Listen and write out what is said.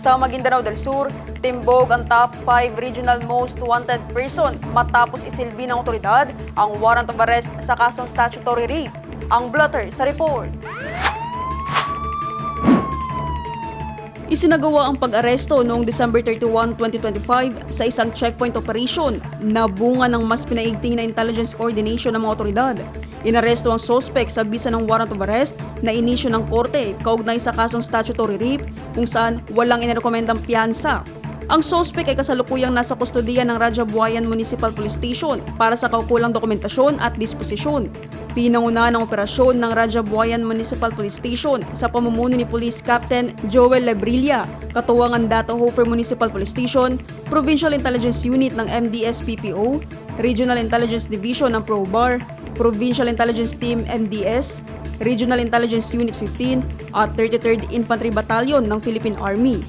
Sa Maguindanao del Sur, timbog ang top 5 regional most wanted person matapos isilbi ng otoridad ang warrant of arrest sa kasong statutory rape. Ang blotter sa report. Isinagawa ang pag-aresto noong December 31, 2025 sa isang checkpoint operation na bunga ng mas pinaigting na intelligence coordination ng mga otoridad. Inaresto ang suspect sa bisa ng warrant of arrest na inisyu ng korte kaugnay sa kasong statutory rape kung saan walang inirekomendang piyansa. Ang suspect ay kasalukuyang nasa kustodiya ng Rajabuayan Municipal Police Station para sa kaukulang dokumentasyon at disposisyon. Pinangunahan ng operasyon ng Rajabuayan Municipal Police Station sa pamumuno ni Police Captain Joel Lebrilla, katuwang ang Dato Hofer Municipal Police Station, Provincial Intelligence Unit ng MDS-PPO, Regional Intelligence Division ng PROBAR, Provincial Intelligence Team MDS, Regional Intelligence Unit 15 at 33rd Infantry Battalion ng Philippine Army.